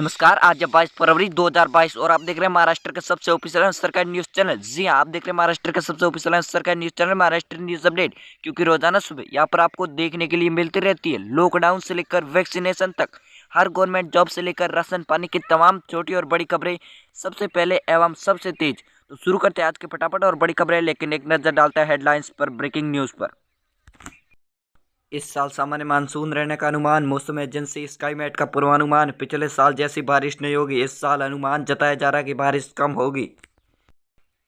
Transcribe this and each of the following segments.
नमस्कार। आज है 22 फरवरी 2022 और आप देख रहे हैं महाराष्ट्र का सबसे ऑफिशियल सरकारी न्यूज चैनल। जी हाँ, आप देख रहे हैं महाराष्ट्र का सबसे ऑफिशियल सरकारी news channel Maharashtra news update, क्योंकि रोजाना सुबह यहाँ पर आपको देखने के लिए मिलती रहती है लॉकडाउन से लेकर वैक्सीनेशन तक, हर गवर्नमेंट जॉब से लेकर राशन पानी की तमाम छोटी और बड़ी खबरें सबसे पहले एवं सबसे तेज। तो शुरू करते हैं आज के फटाफट और बड़ी खबरें, लेकिन एक नजर डालता है हेडलाइंस पर, ब्रेकिंग न्यूज पर। इस साल सामान्य मानसून रहने का अनुमान, मौसम एजेंसी स्काईमेट का पूर्वानुमान। पिछले साल जैसी बारिश नहीं होगी, इस साल अनुमान जताया जा रहा है कि बारिश कम होगी।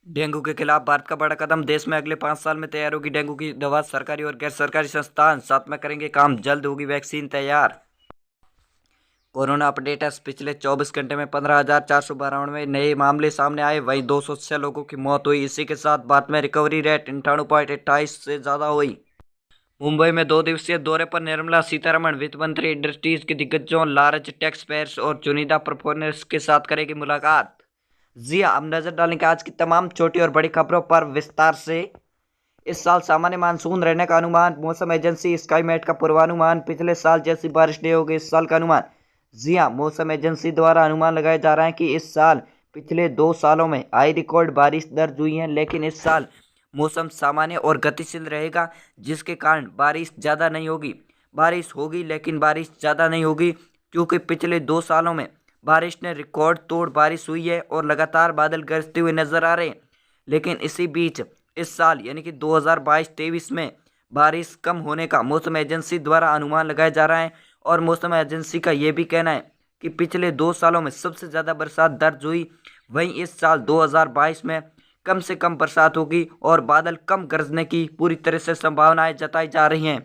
डेंगू के खिलाफ भारत का बड़ा कदम, देश में अगले 5 साल में तैयार होगी डेंगू की दवा। सरकारी और गैर सरकारी संस्थान साथ में करेंगे काम, जल्द होगी वैक्सीन तैयार। कोरोना अपडेट है, पिछले 24 घंटे में 15,492 नए मामले सामने आए, वहीं 206 लोगों की मौत हुई। इसी के साथ भारत में रिकवरी रेट 98.28 से ज़्यादा हुई। मुंबई में 2 दिवसीय दौरे पर निर्मला सीतारमण, वित्त मंत्री इंडस्ट्रीज के दिग्गजों, लार्ज टैक्स पेयर्स और चुनिंदा परफॉर्मर्स के साथ करेगी मुलाकात। जी हाँ, अब नजर डालेंगे आज की तमाम छोटी और बड़ी खबरों पर विस्तार से। इस साल सामान्य मानसून रहने का अनुमान, मौसम एजेंसी स्काईमेट का पूर्वानुमान। पिछले साल जैसी बारिश नहीं होगी, इस साल का अनुमान। जी हाँ, मौसम एजेंसी द्वारा अनुमान लगाया जा रहा है कि इस साल पिछले 2 सालों में हाई रिकॉर्ड बारिश दर्ज हुई है, लेकिन इस साल मौसम सामान्य और गतिशील रहेगा, जिसके कारण बारिश ज़्यादा नहीं होगी। बारिश होगी लेकिन बारिश ज़्यादा नहीं होगी, क्योंकि पिछले 2 सालों में बारिश ने रिकॉर्ड तोड़ बारिश हुई है और लगातार बादल गरजते हुए नजर आ रहे हैं। लेकिन इसी बीच इस साल यानी कि 2022-23 में बारिश कम होने का मौसम एजेंसी द्वारा अनुमान लगाया जा रहा है। और मौसम एजेंसी का ये भी कहना है कि पिछले 2 सालों में सबसे ज़्यादा बरसात दर्ज हुई, वहीं इस साल 2022 में कम से कम बरसात होगी और बादल कम गरजने की पूरी तरह से संभावनाएं जताई जा रही हैं,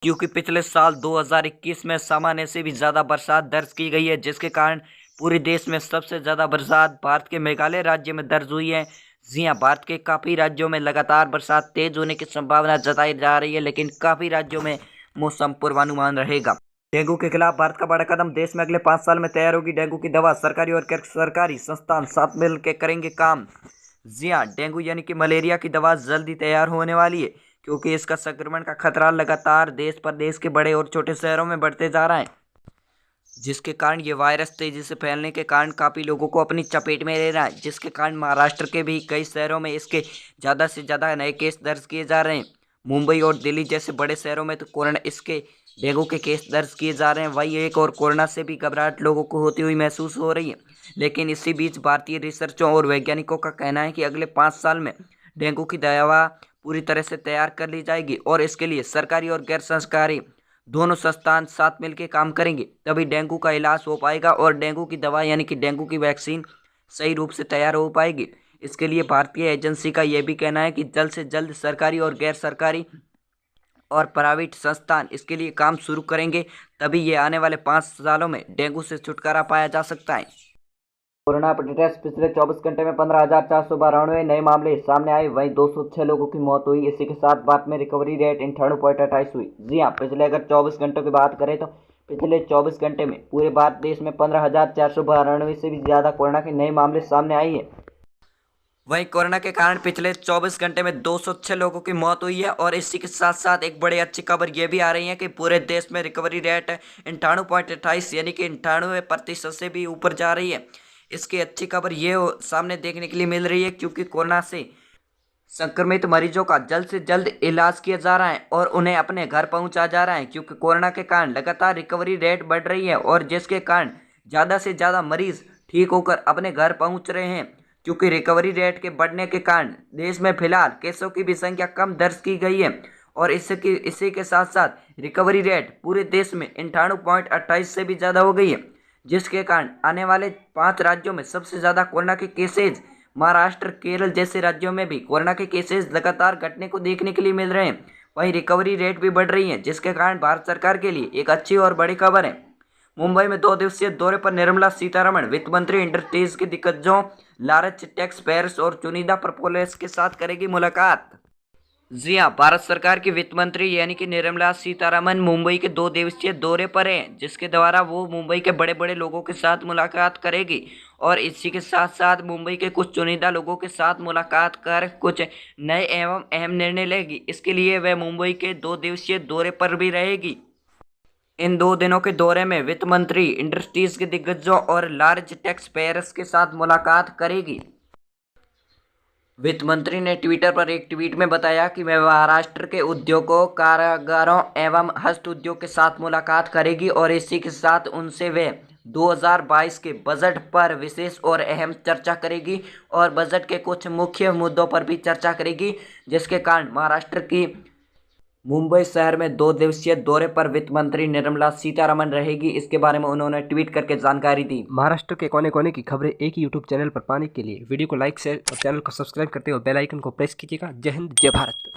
क्योंकि पिछले साल 2021 में सामान्य से भी ज़्यादा बरसात दर्ज की गई है, जिसके कारण पूरे देश में सबसे ज़्यादा बरसात भारत के मेघालय राज्य में दर्ज हुई है। जी हाँ, भारत के काफ़ी राज्यों में लगातार बरसात तेज होने की संभावना जताई जा रही है, लेकिन काफ़ी राज्यों में मौसम पूर्वानुमान रहेगा। डेंगू के खिलाफ भारत का बड़ा कदम, देश में अगले 5 साल में तैयार होगी डेंगू की दवा। सरकारी और गैर सरकारी संस्थान साथ मिलकर करेंगे काम। जी हाँ, डेंगू यानी कि मलेरिया की दवा जल्दी तैयार होने वाली है, क्योंकि इसका संक्रमण का खतरा लगातार देश प्रदेश के बड़े और छोटे शहरों में बढ़ते जा रहा है, जिसके कारण ये वायरस तेजी से फैलने के कारण काफ़ी लोगों को अपनी चपेट में ले रहा है, जिसके कारण महाराष्ट्र के भी कई शहरों में इसके ज़्यादा से ज़्यादा नए केस दर्ज किए जा रहे हैं। मुंबई और दिल्ली जैसे बड़े शहरों में तो कोरोना इसके डेंगू के केस दर्ज किए जा रहे हैं। वहीं एक और कोरोना से भी घबराहट लोगों को होती हुई महसूस हो रही है। लेकिन इसी बीच भारतीय रिसर्चों और वैज्ञानिकों का कहना है कि अगले 5 साल में डेंगू की दवा पूरी तरह से तैयार कर ली जाएगी, और इसके लिए सरकारी और गैर सरकारी दोनों संस्थान साथ मिलकर काम करेंगे, तभी डेंगू का इलाज हो पाएगा और डेंगू की दवा यानी कि डेंगू की वैक्सीन सही रूप से तैयार हो पाएगी। इसके लिए भारतीय एजेंसी का यह भी कहना है कि जल्द से जल्द सरकारी और गैर सरकारी और प्राइवेट संस्थान इसके लिए काम शुरू करेंगे, तभी ये आने वाले 5 सालों में डेंगू से छुटकारा पाया जा सकता है। कोरोना अपडेट, पिछले 24 घंटे में 15,492 नए मामले सामने आए, वहीं 206 लोगों की मौत हुई। इसी के साथ भारत में रिकवरी रेट 98.28 हुई। जी हाँ, पिछले अगर 24 घंटों की बात करें तो पिछले 24 घंटे में पूरे भारत देश में 15,492 से भी ज़्यादा कोरोना के नए मामले सामने आए हैं। वहीं कोरोना के कारण पिछले 24 घंटे में 206 लोगों की मौत हुई है। और इसी के साथ साथ एक बड़ी अच्छी खबर ये भी आ रही है कि पूरे देश में रिकवरी रेट 98.28 यानी कि 98% से भी ऊपर जा रही है। इसकी अच्छी खबर ये सामने देखने के लिए मिल रही है, क्योंकि कोरोना से संक्रमित मरीजों का जल्द से जल्द इलाज किया जा रहा है और उन्हें अपने घर पहुंचा जा रहा है, क्योंकि कोरोना के कारण लगातार रिकवरी रेट बढ़ रही है और जिसके कारण ज़्यादा से ज़्यादा मरीज ठीक होकर अपने घर पहुंच रहे हैं। क्योंकि रिकवरी रेट के बढ़ने के कारण देश में फिलहाल केसों की भी संख्या कम दर्ज की गई है, और इसी के साथ साथ रिकवरी रेट पूरे देश में 98.28 से भी ज़्यादा हो गई है, जिसके कारण आने वाले 5 राज्यों में सबसे ज़्यादा कोरोना के केसेज महाराष्ट्र, केरल जैसे राज्यों में भी कोरोना के केसेज लगातार घटने को देखने के लिए मिल रहे हैं। वहीं रिकवरी रेट भी बढ़ रही है, जिसके कारण भारत सरकार के लिए एक अच्छी और बड़ी खबर है। मुंबई में 2 दिवसीय दौरे पर निर्मला सीतारमण, वित्त मंत्री इंडस्ट्रीज के दिग्गजों, लार्ज टैक्स पेयर्स और चुनिंदा परफॉर्मर्स के साथ करेगी मुलाकात। जी हाँ, भारत सरकार की वित्त मंत्री यानी कि निर्मला सीतारमण मुंबई के 2 दिवसीय दौरे पर हैं, जिसके द्वारा वो मुंबई के बड़े बड़े लोगों के साथ मुलाकात करेगी और इसी के साथ साथ मुंबई के कुछ चुनिंदा लोगों के साथ मुलाकात कर कुछ नए एवं अहम निर्णय लेगी। इसके लिए वह मुंबई के 2 दिवसीय दौरे पर भी रहेगी। इन 2 दिनों के दौरे में वित्त मंत्री इंडस्ट्रीज के दिग्गजों और लार्ज टैक्स पेयर्स के साथ मुलाकात करेगी। वित्त मंत्री ने ट्विटर पर एक ट्वीट में बताया कि वह महाराष्ट्र के उद्योगों, कारागारों एवं हस्त उद्योग के साथ मुलाकात करेगी और इसी के साथ उनसे वे 2022 के बजट पर विशेष और अहम चर्चा करेगी और बजट के कुछ मुख्य मुद्दों पर भी चर्चा करेगी, जिसके कारण महाराष्ट्र की मुंबई शहर में 2 दिवसीय दौरे पर वित्त मंत्री निर्मला सीतारमण रहेगी। इसके बारे में उन्होंने ट्वीट करके जानकारी दी। महाराष्ट्र के कोने कोने की खबरें एक ही यूट्यूब चैनल पर पाने के लिए वीडियो को लाइक, शेयर और चैनल को सब्सक्राइब करते हुए बेल आइकन को प्रेस कीजिएगा। जय हिंद, जय भारत।